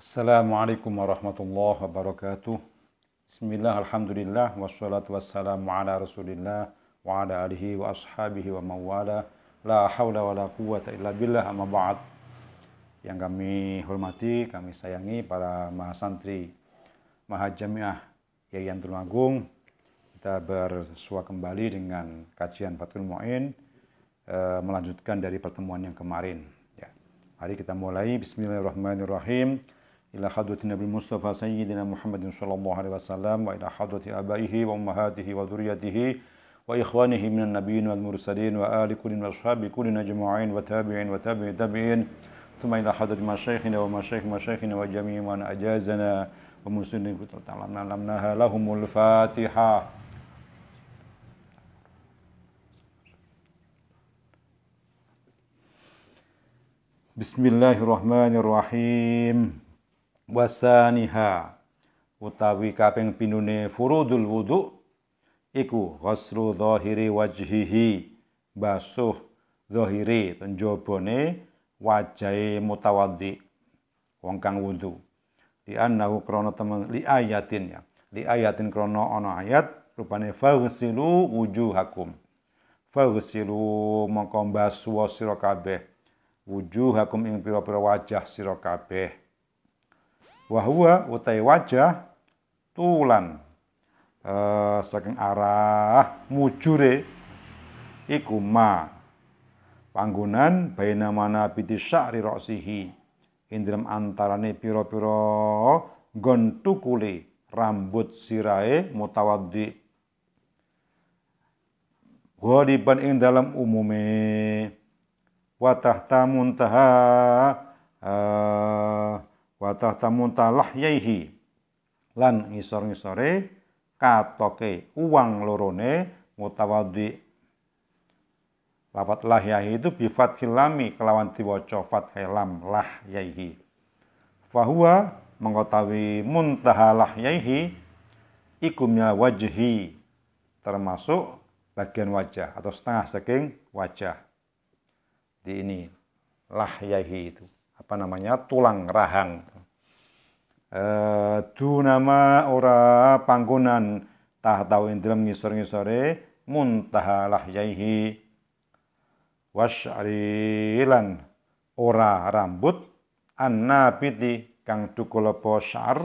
Assalamualaikum warahmatullahi wabarakatuh. Bismillah, alhamdulillah, wassalatu wassalamu ala rasulillah wa ala alihi wa ashabihi wa mawala. La hawla wa la quwwata illa billah, amma ba'd. Yang kami hormati, kami sayangi para mahasantri Mahajamiah Yayan Tulungagung. Kita bersua kembali dengan kajian Fathul Mu'in, melanjutkan dari pertemuan yang kemarin. Ya. Mari kita mulai. Bismillahirrahmanirrahim. Ila hadrati Nabi Mustafa Sayyidina Muhammadin sallallahu alaihi wasallam wa ila hadrati abaihi wa ummahatihi wa dzurriyyatihi wa ikhwanihi minan nabiyyin wal mursalin wa ali kullin wa ashabi kullin ajma'in wa tabi'in wa tabi'i tabi'in thumma ila hadrati masyayikhina wa masyayikhina wa jami'i man ajazana wa muslimin ta'ala lamnaha lahumul Fatihah. Bismillahirrahmanirrahim. Wasaniha utawi kaping pinune furudul wudu iku ghuslu dhahiri wajhihi, basuh dhahiri tenjobone wajahe mutawaddi wong kang wudu. Li annahu krana temen li ayatin krana ana ayat rupane faghsilu wujuhakum. Faghsilu mongko basuh sira kabeh wujuhakum ing pira-pira wajah sira kabeh. Wa huwa utai wajah tulan saking arah mujure iku ma panggonan baina mana biti sya'ri ra'sihi ing dalem antarane pira-pira nggon tukule rambut sirahe mutawaddi. Ghaliban ing dalam umume wa tahta muntaha wa tahta muntalah yaihi lan ngisor-ngisore katoke uang lorone mutawaddi. Lafat lahyahi itu bi fathil lami kelawan diwaca fathil lam lahyaihi. Fahuwa mengetahui muntaha lahyaihi iku minal wajhi, termasuk bagian wajah atau setengah saking wajah. Di ini lahyaihi itu apa namanya, tulang rahang. Nama ora panggonan tahtau ing dalem ngisor-ngisore muntaha lahyaihi wasy'rilan ora rambut annabiti kang tukul apa syar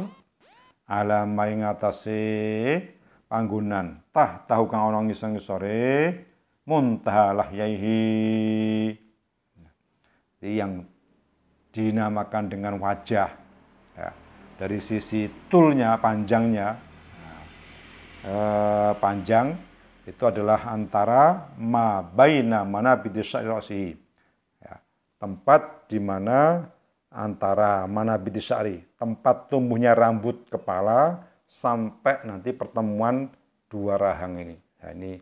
ala maing atase panggonan tahu kang ana ngisor-ngisore muntaha lahyaihi yang dinamakan dengan wajah ya. Dari sisi tulnya, panjangnya panjang itu adalah antara ma baina manabiti sya'ri ya, tempat di mana antara manabiti sya'ri, tempat tumbuhnya rambut kepala sampai nanti pertemuan dua rahang ini. Ya, ini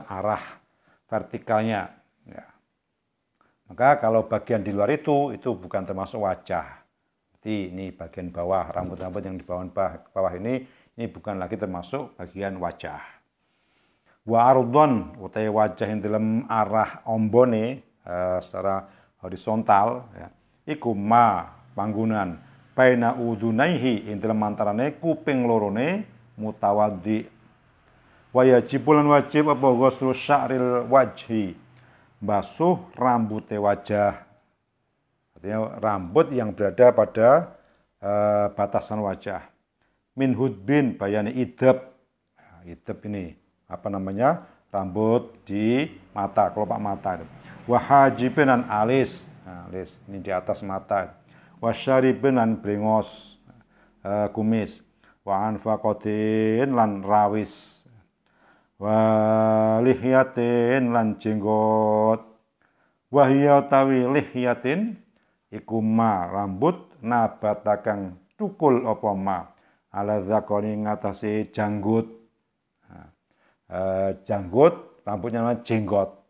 arah vertikalnya ya. Maka kalau bagian di luar itu bukan termasuk wajah. Jadi ini bagian bawah, rambut-rambut yang di bawah ini bukan lagi termasuk bagian wajah. Wa ardhon utai wajah yang dalam arah ombone secara horizontal ya. Iku ma panggonan baina udunaihi ing dalam antarane kuping lorone mutawaddi. Wa yajibulan wajib apa ghuslu sya'ril wajhi, basuh rambute wajah. Artinya rambut yang berada pada batasan wajah. Min hudbin bayani idab. Idab ini apa namanya? Rambut di mata, kelopak mata. Wa hajibin lan alis. Alis ini di atas mata. Wa syaribin lan brengos, kumis. Wa anfaqatin lan rawis. Wa lihyatin lan jenggot. Wa hiya tawi lihyatin iku ma rambut nabata kang tukul apa ma ala zakoni ngatasi janggut. Janggut rambutnya namanya jenggot.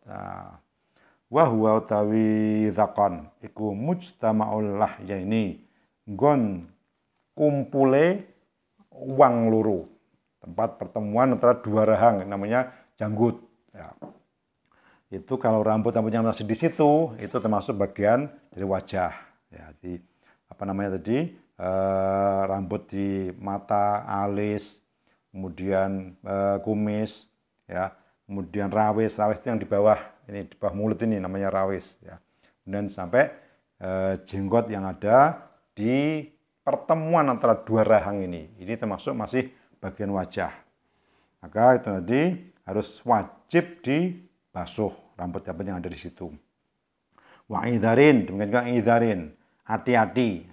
Wa huwa tawi zakon iku mujtama'ul lahyaini, nggon kumpule wang loro, tempat pertemuan antara dua rahang namanya janggut ya. Itu kalau rambutnya masih di situ, itu termasuk bagian dari wajah. Ya, jadi apa namanya tadi, rambut di mata, alis, kemudian kumis, ya, kemudian rawis itu yang di bawah ini, di bawah mulut ini namanya rawis, ya. Dan sampai jenggot yang ada di pertemuan antara dua rahang ini termasuk masih bagian wajah. Maka itu tadi harus wajib dibasuh rambut yang ada di situ. Wa idharin, demikian juga idharin, hati-hati.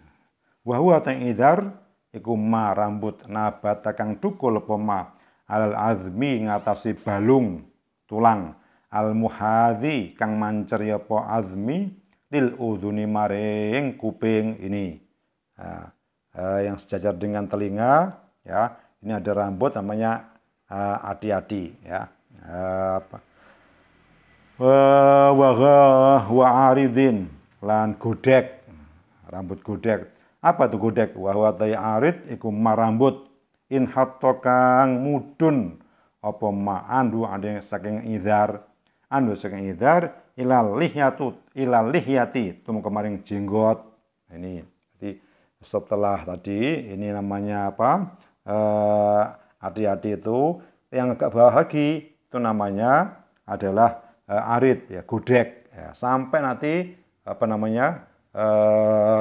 Wa huwa ta'idhar iku ma rambut nabata kang tukul pema alal azmi ngatasi balung tulang al muhadhi kang mancer ya po azmi lil udhuni maring kuping ini. Nah, yang sejajar dengan telinga, ya, ini ada rambut namanya hati-hati, ya. Wa aridin lan godek, rambut godek. Apa itu godek? Wa huwa arid iku marambut in hatta kang mudun apa ma andu ande saking idhar, ilal lihyati tum kemarin jenggot. Ini jadi setelah tadi ini namanya apa? Hati-hati itu yang agak bawah lagi itu namanya adalah arid, ya, godek, ya, sampai nanti apa namanya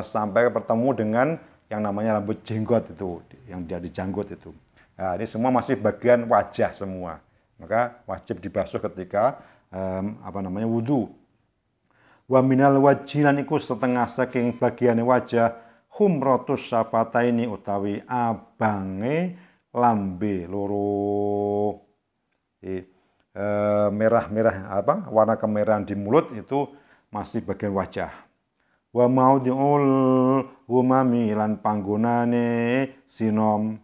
sampai bertemu dengan yang namanya rambut jenggot itu, yang dia di janggut itu. Nah, ini semua masih bagian wajah semua, maka wajib dibasuh ketika apa namanya wudu. Wa minal wajilan iku setengah saking bagian wajah humratus syafataini utawi abange lambe loro. Merah-merah apa warna kemerahan di mulut itu masih bagian wajah. Wa maudhi'ul humami lan panggonane sinom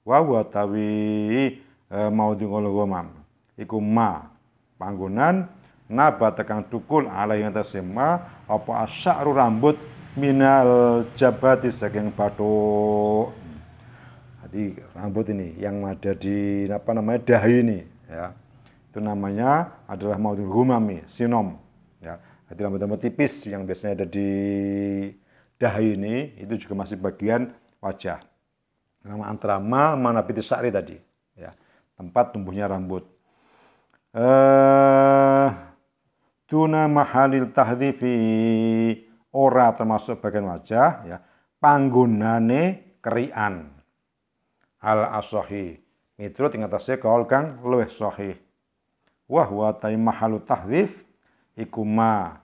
wa tawi maudhi'ul humam iku ma panggonan nabat kang tukul alai ngatasé ma apa asy'ru rambut minal jabati saking bathuk. Jadi rambut ini yang ada di apa namanya dahi ini, ya, itu namanya adalah maudhi'ul humami sinom, ya. Jadi rambut-rambut tipis yang biasanya ada di dahi ini itu juga masih bagian wajah. Nama antara manabiti sya'ri tadi, ya, tempat tumbuhnya rambut. Tuna mahalil tahdhifi ora termasuk bagian wajah, ya, panggonane kerian. Al asohi miturut ing atase kaul kang luwih sahih. Wa huwa mahalu tahdhif iku ma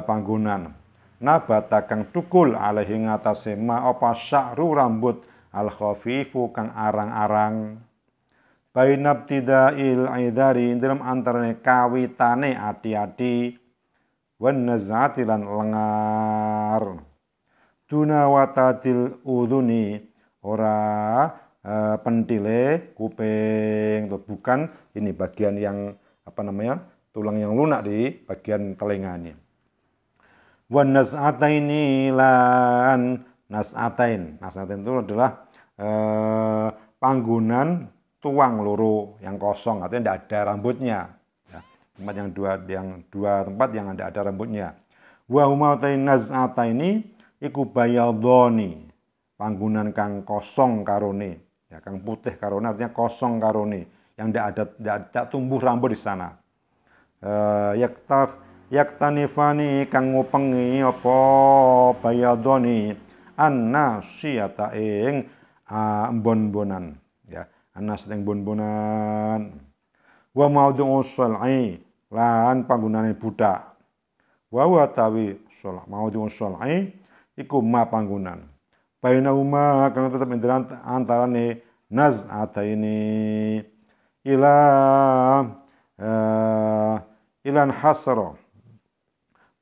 panggonan nabata kang tukul alaihi ngatasé ma apa sya'ru rambut al khafifu kang arang-arang bainab tidail aidari dalam antarane kawitane ati-ati wan nazati lan lengar duna watatil udhuni ora pentile kuping, bukan ini bagian yang apa namanya tulang yang lunak di bagian telinganya. Wan nas'ataini lan nas'atain itu adalah panggonan tuang loro yang kosong, artinya tidak ada rambutnya, ya. Tempat yang dua tempat yang ada rambutnya. Wa huma nas'ataini iku bayadoni panggonan kang kosong karone, ya, kang putih karone artinya kosong karone yang tidak tumbuh rambut di sana. Yaktanifani kang ngupengi apa bayadoni annasiyata ing embon-bonan, ya, anas ing bon-bonan. Wa maudhu'u shol'i lan panggonane budak. Wa tawi shol maudhu'u shol'i iku ma panggonan bainahuma kang tetep antarane naz'ataini ilan hasara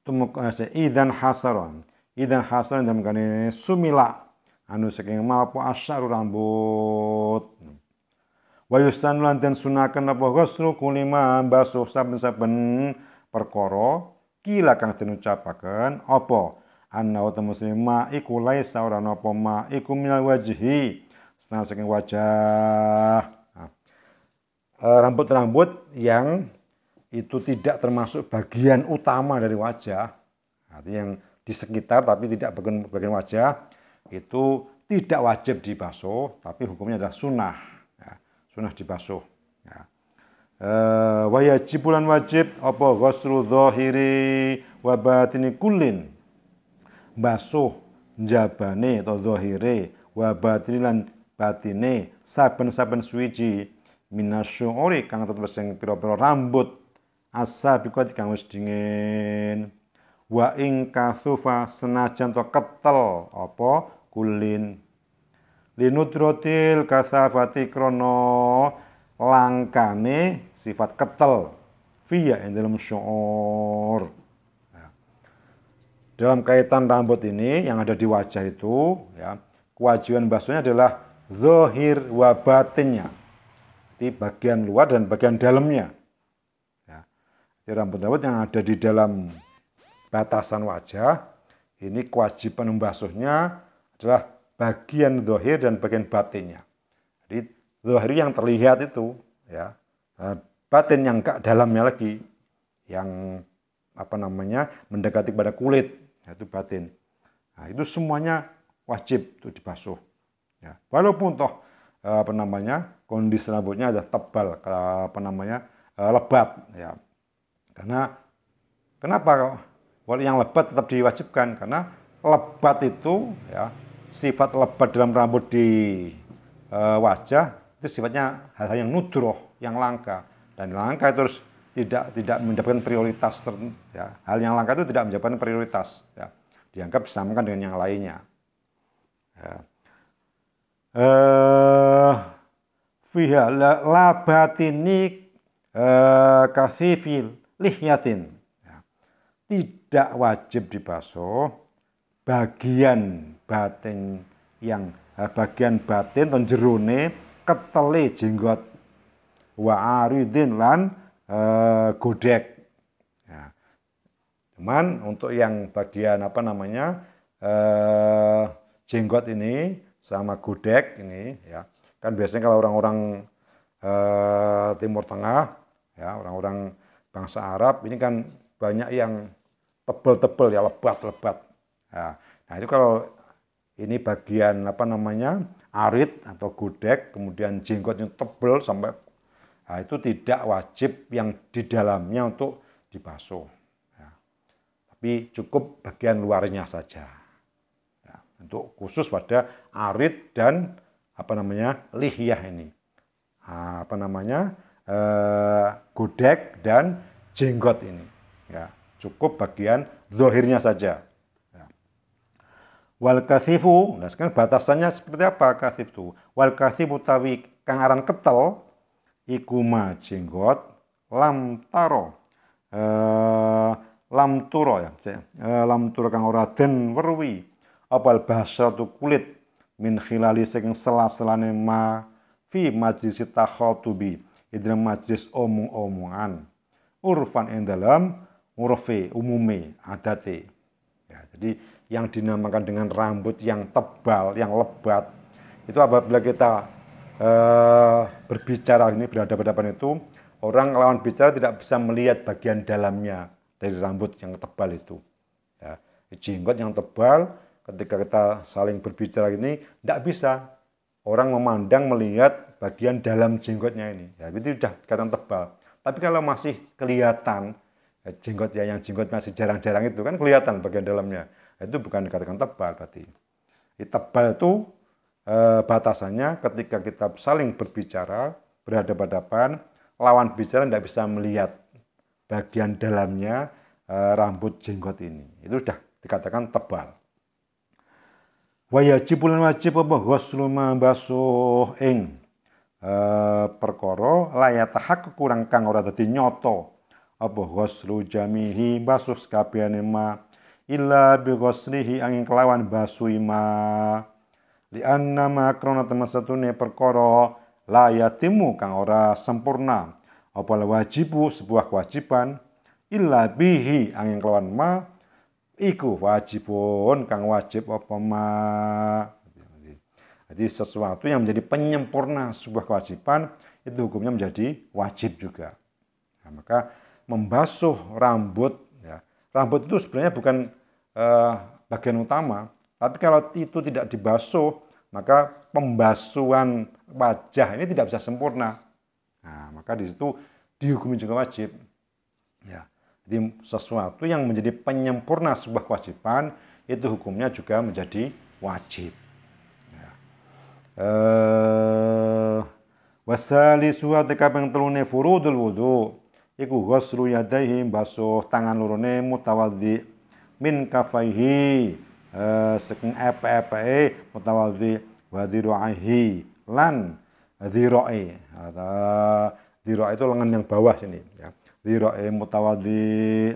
tumuk idan hasaron dalam kane sumila anu saking mapo asy'ru rambut wa yusan lan den sunaken apa ghuslu kulima basuh saben-saben perkara kila kang den ucapaken apa anna wa muslima iku laisa ora napa ma iku minal wajhi setengah saking wajah. Rambut-rambut yang itu tidak termasuk bagian utama dari wajah, artinya yang di sekitar tapi tidak bagian wajah, itu tidak wajib dibasuh, tapi hukumnya adalah sunnah. Ya, sunnah dibasuh. Ya. Wajibulan wajib apa ghuslu dhahiri wa batini kullin. Basuh jabane atau dhahire wa batini lan batine saben-saben suwiji minasyu'uri kang tetep sing pira-pira rambut asabiqat kang wis dingin. Wa ing kathufa senajan to ketel apa kulin linudrotil kasafati krono langkane sifat ketel fiya ing dalam syu'ur. Dalam kaitan rambut ini yang ada di wajah itu ya, kewajiban basuhnya adalah zahir wa batinnya, di bagian luar dan bagian dalamnya ya. Rambut-rambut yang ada di dalam batasan wajah, ini kewajiban membasuhnya adalah bagian zahir dan bagian batinnya. Jadi zahir yang terlihat itu, ya, batin yang ke dalamnya lagi, yang mendekati pada kulit, yaitu batin. Nah, itu semuanya wajib itu dibasuh. Ya, walaupun toh kondisi rambutnya ada tebal, lebat, ya. Karena kenapa? Walau yang lebat tetap diwajibkan karena lebat itu ya, sifat lebat dalam rambut di wajah itu sifatnya hal-hal yang nudroh, yang langka, dan langka itu harus tidak mendapatkan prioritas ya. Hal yang langka itu tidak mendapatkan prioritas ya. Dianggap disamakan dengan yang lainnya. Ya. Fiha labatini kasifil lihyatin. Tidak wajib dibasuh bagian batin ton jerone ketele jenggot wa aridin lan godek. Ya. Cuman untuk yang bagian jenggot ini sama godek ini ya, kan biasanya kalau orang-orang Timur Tengah ya, orang-orang bangsa Arab ini kan banyak yang tebel-tebel ya, lebat-lebat. Nah, itu kalau ini bagian arit atau godek, kemudian jenggotnya tebel sampai, nah, itu tidak wajib yang di dalamnya untuk dibasuh. Ya. Tapi cukup bagian luarnya saja. Ya, untuk khusus pada arit dan lihyah ini. Godek dan jenggot ini. Ya, cukup bagian zahirnya saja. Ya. Wal kathifu, nah sekarang batasannya seperti apa kathif itu? Wal kathifu tawi kang aran ketel iku ma jenggot lam turo ya. Lam turo kang ora den weruhi apal basatu kulit min khilali saking sela-selane ma fi majlis takhatubi dalam majlis omong-omongan urfan ing dalam urfi umume adate. Ya, jadi yang dinamakan dengan rambut yang tebal, yang lebat itu apabila kita berbicara ini berhadapan-hadapan itu, orang lawan bicara tidak bisa melihat bagian dalamnya dari rambut yang tebal itu. Ya, jenggot yang tebal ketika kita saling berbicara ini tidak bisa orang memandang melihat bagian dalam jenggotnya ini. Ya, itu sudah kelihatan tebal. Tapi kalau masih kelihatan jenggot ya, yang jenggot masih jarang-jarang itu kan kelihatan bagian dalamnya. Itu bukan dikatakan tebal berarti. Tebal itu batasannya ketika kita saling berbicara, berhadapan-hadapan, lawan bicara tidak bisa melihat bagian dalamnya rambut jenggot ini. Itu sudah dikatakan tebal. Wajibul wajib apa ghuslu basuh ing perkara layatahak kurang kang ora dadi nyoto apa ghuslu jamihi basuh kabehane ma illa bi ghuslihi angin kelawan basuh ma li anna ma krana temasatune perkara layatimu kang ora sempurna apa wajibu sebuah kewajiban illa bihi angin kelawan ma iku wajibun kang wajib apa ma. Jadi sesuatu yang menjadi penyempurna sebuah kewajiban itu hukumnya menjadi wajib juga. Nah, maka membasuh rambut, ya, rambut itu sebenarnya bukan bagian utama. Tapi kalau itu tidak dibasuh, maka pembasuhan wajah ini tidak bisa sempurna. Nah, maka di situ dihukumi juga wajib. Ya. Jadi sesuatu yang menjadi penyempurna sebuah kewajiban itu hukumnya juga menjadi wajib. Ya. Wasalisu kaping telune furudul wudu iku ghuslu yadaihi basuh tangan lorone mutawaddi min kafaihi saking epe-epe mutawaddi wa dhira'ihi lan dhira'i. Dhira' itu lengan yang bawah sini ya. Dhira'i mutawaddi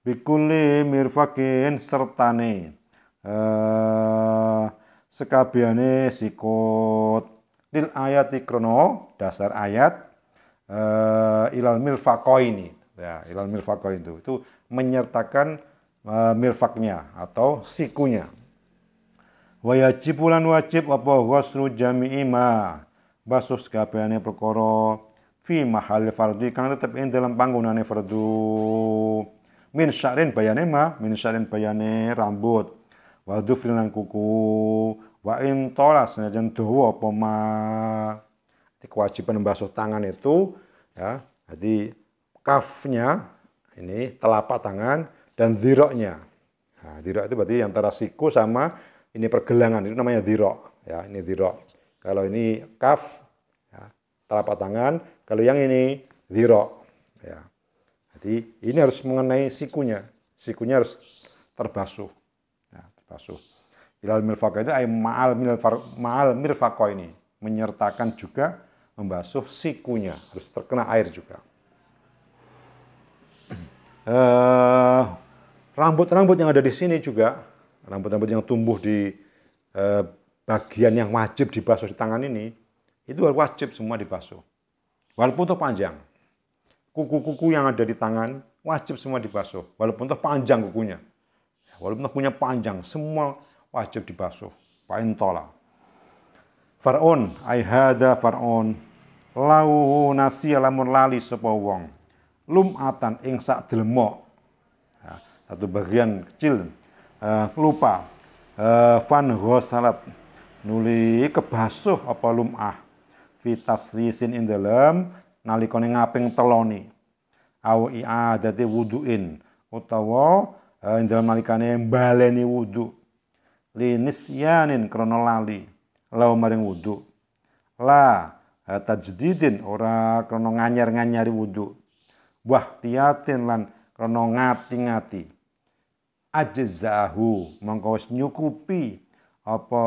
bikulli mirfaqin sertane sekabiane sikut lil ayati krono dasar ayat ilal mirfaqaini ya, ilal mirfaqain itu menyertakan mirfaknya atau sikunya. Wa yajibulan wajib apa ghuslu jami'i ma basuh sakabehane perkara fi mahal fardhi kang tetep ing dalam panggonane fardu min sya'rin bayane rambut wa dhufrin lan kuku wa in tola senajan dawa apa ma. Kewajiban membasuh tangan itu ya, jadi kafnya ini telapak tangan dan dhiroknya. Nah, dhirok itu berarti antara siku sama ini pergelangan, itu namanya dhirok. Ya, ini dhirok. Kalau ini kaf, ya, telapak tangan. Kalau yang ini dhirok. Ya. Jadi ini harus mengenai sikunya. Sikunya harus terbasuh. Ya, terbasuh. Ilal mirfaqo itu ma'al mirfaqo ini. Menyertakan juga membasuh sikunya. Harus terkena air juga. Rambut-rambut yang ada di sini juga, rambut-rambut yang tumbuh di bagian yang wajib dibasuh di tangan ini, itu wajib semua dibasuh. Walaupun itu panjang. Kuku-kuku yang ada di tangan, wajib semua dibasuh. Walaupun itu panjang kukunya. Walaupun kukunya panjang, semua wajib dibasuh. Fa'intola. Far'un, aihada far'un. Lau nasi lamun lali sapa wong. Lum'atan ing sak delemok. Satu bagian kecil lupa fan ghosalat nuli kebasuh apa lum'ah fi taslisin ing dalem nalikane ngaping teloni au i'adati wudu'in utawa ing dalem nalikane baleni wudu linisyanin krana lali lau maring wudu la tajdidin ora krana nganyar-nganyari wudu wah tiyatin lan krana ngati-ngati ajzahu mongko wis nyukupi apa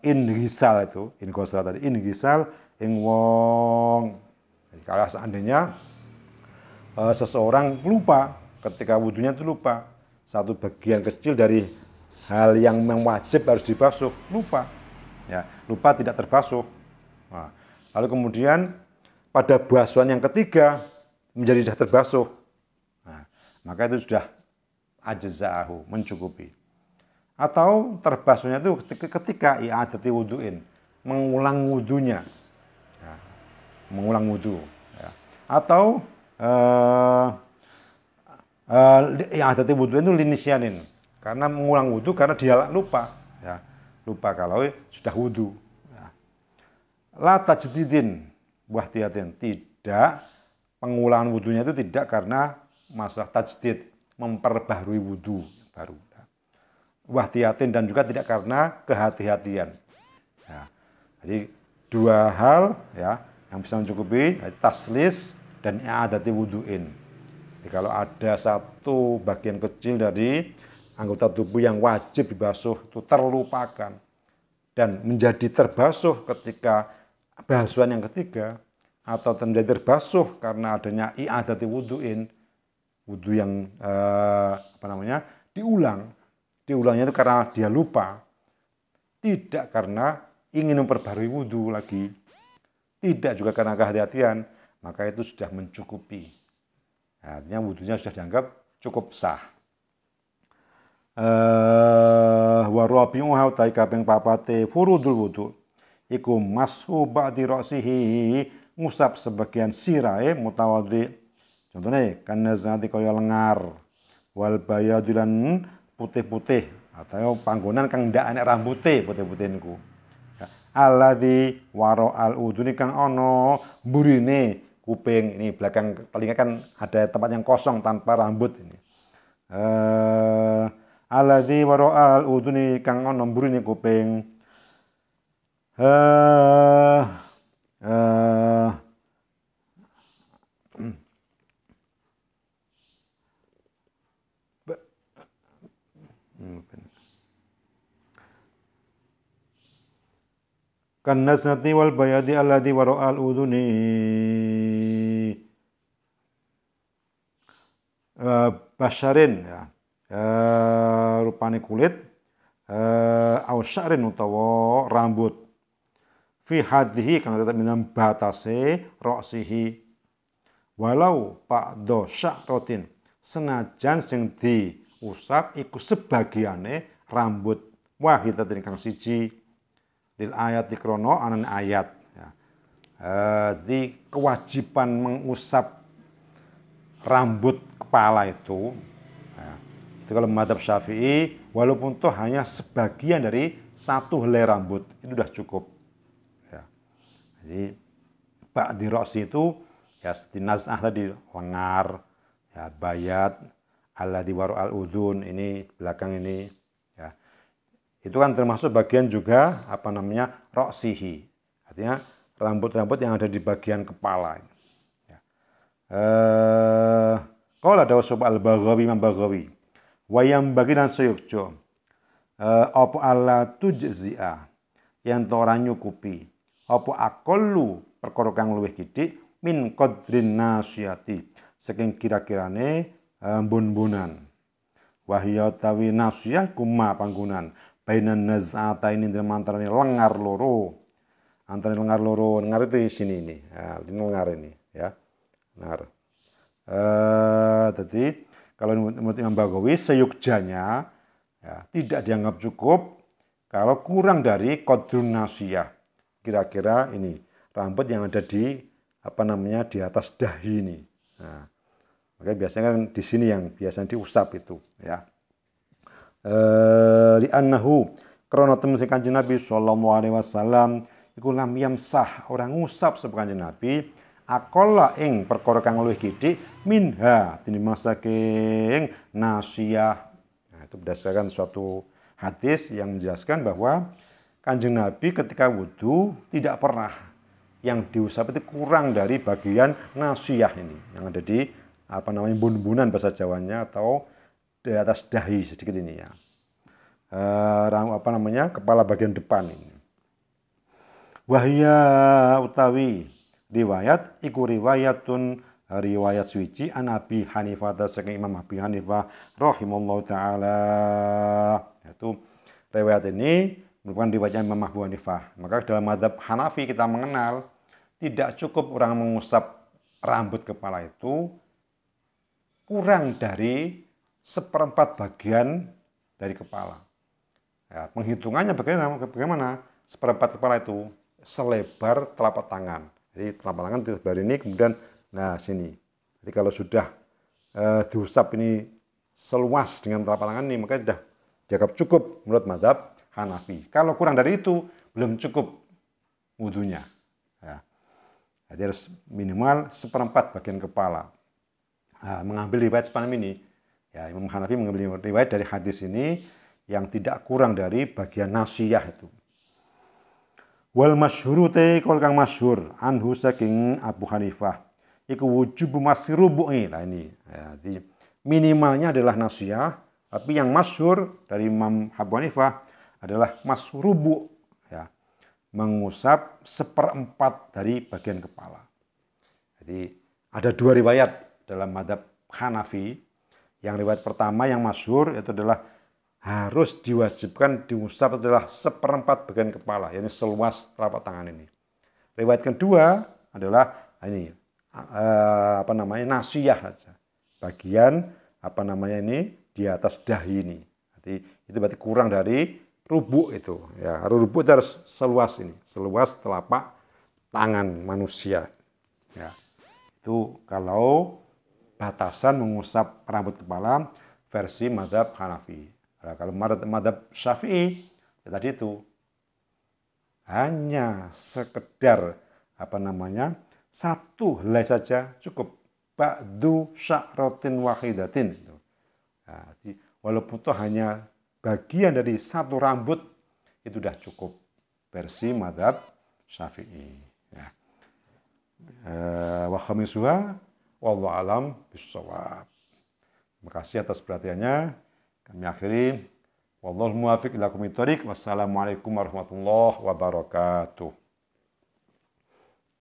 inhisal itu ingosal tadi inhisal ing wong. Jadi kalau seandainya seseorang lupa ketika wudunya itu lupa satu bagian kecil dari hal yang wajib harus dibasuh lupa ya lupa tidak terbasuh. Nah, lalu kemudian pada basuhan yang ketiga menjadi sudah terbasuh. Maka itu sudah ajza'ahu, mencukupi. Atau terbasuhnya itu ketika i'adati wudu'in, mengulang wudunya. Ya, mengulang wudu. Ya. Atau i'adati wudu'in itu linisyanin. Karena mengulang wudu karena dia lupa. Ya. Lupa kalau sudah wudu. Ya. La tajdidin, wahtiyatin. Tidak, pengulangan wudunya itu tidak karena masalah tajdid memperbaharui wudu baru. Wahtiyatin dan juga tidak karena kehati-hatian. Ya. Jadi dua hal ya yang bisa mencukupi taslis dan i'adati wudu'in. Jadi kalau ada satu bagian kecil dari anggota tubuh yang wajib dibasuh itu terlupakan dan menjadi terbasuh ketika basuhan yang ketiga atau menjadi terbasuh karena adanya i'adati wudu'in wudu yang diulangnya itu karena dia lupa, tidak karena ingin memperbarui wudu lagi, tidak juga karena kehati-hatian, maka itu sudah mencukupi. Artinya wudunya sudah dianggap cukup sah. Wa rabi'uha utai kaping papate furudul wudu iku mashu ba'di ra'sihi ngusap sebagian sirahe mutawaddi. Contohnya kan nazati kaya lengar wal bayadulan putih-putih atau panggonan kang ndak enek rambuté putih-putih niku. Ya. Alladzi waro al uduni kang ono burine kuping. Ini belakang telinga kan ada tempat yang kosong tanpa rambut ini. Alladzi waro al uduni kang ono burine kuping. Kan nasnati wal bayadi alladhi wara'al udhuni basyarin ya. Rupane kulit au sya'rin utawa rambut fi hadhihi kang tetep minam batase ra'sihi walau ba'da sya'ratin senajan sing diusap iku sebagiane rambut wahidatin kang siji lil ayat dikrono anan ayat ya. Di kewajiban mengusap rambut kepala itu ya, itu kalau mazhab Syafi'i walaupun toh hanya sebagian dari satu helai rambut itu sudah cukup ya. Jadi ba'di ra'si itu ya seperti naz'ah tadi lengar ya, bayat alladhi waru al udhun ini belakang ini ya. Itu kan termasuk bagian juga apa namanya ra'sihi. Artinya rambut-rambut yang ada di bagian kepala. Ya. Qala dawu sub al-Baghawi Imam Baghawi. Wa yang bagian sayukjo. Apa alla tujzi'a yang ora nyukupi. Apa aqallu perkara kang luwih kidik min qadrin nasiyati. Saking kira-kirane mbun-mbunan. Wahya tawi nasiyah kuma panggunan. Bainan naz'ata ini antara lengar loro. Antara lengar loro, lengar itu di sini ini. Ya, ini lengar ini ya. Lengar. Jadi kalau menurut Imam Baghawi seyukjanya ya, tidak dianggap cukup kalau kurang dari qadrun nasiyah. Kira-kira ini rambut yang ada di apa namanya di atas dahi ini. Nah, makanya biasanya kan di sini yang biasanya diusap itu ya. Li annahu krana temen Kanjeng Nabi sallallahu alaihi wasallam iku lam yamsah orang ngusap sapa Kanjeng Nabi aqalla ing perkara kang luwih gedhe minha tinimbang saking nasiyah. Nah, itu berdasarkan suatu hadis yang menjelaskan bahwa Kanjeng Nabi ketika wudu tidak pernah yang diusap itu kurang dari bagian nasiyah ini yang ada di apa namanya bun-bunan bahasa Jawanya atau di atas dahi sedikit ini ya. Apa namanya kepala bagian depan ini. Wahya utawi riwayat iku riwayatun riwayat suci an Abi Hanifah saking Imam Abi Hanifah rahimallahu taala. Itu riwayat ini merupakan riwayat Imam Abu Hanifah. Maka dalam mazhab Hanafi kita mengenal tidak cukup orang mengusap rambut kepala itu kurang dari seperempat bagian dari kepala. Ya, penghitungannya bagaimana? Seperempat kepala itu selebar telapak tangan. Jadi telapak tangan selebar ini, kemudian nah sini. Jadi kalau sudah diusap ini seluas dengan telapak tangan ini, maka sudah dianggap cukup menurut mazhab Hanafi. Kalau kurang dari itu, belum cukup wudunya. Ya. Jadi harus minimal seperempat bagian kepala. Nah, mengambil riwayat sepanjang ini, ya, Imam Hanafi mengambil riwayat dari hadis ini yang tidak kurang dari bagian nasiyah itu. Wal masyhuru te kol kang masyhur anhu saking Abu Hanifah iku wujubu masrubu'i. Lah ini ya, jadi minimalnya adalah nasiyah, tapi yang masyhur dari Imam Abu Hanifah adalah masrubu ya, mengusap seperempat dari bagian kepala. Jadi ada dua riwayat dalam mazhab Hanafi. Yang riwayat pertama yang masyhur itu adalah harus diwajibkan diusap adalah seperempat bagian kepala, yakni seluas telapak tangan ini. Riwayat kedua adalah ini apa namanya nasiyah saja, bagian apa namanya ini di atas dahi ini. Jadi itu berarti kurang dari rubuk itu. Ya, rubuk itu harus seluas ini, seluas telapak tangan manusia. Ya, itu kalau batasan mengusap rambut kepala versi madhab Hanafi. Nah, kalau madhab Syafi'i, ya tadi itu hanya sekedar satu helai saja cukup. Ba'du sya'ratin wahidatin. Nah, walaupun itu hanya bagian dari satu rambut, itu sudah cukup versi madhab Syafi'i. Ya. Wa khamisuha wallahu alam bissawab. Terima kasih atas perhatiannya. Kami akhiri. Wallahul muwaffiq ila aqwamit thoriq. Wassalamualaikum warahmatullahi wabarakatuh.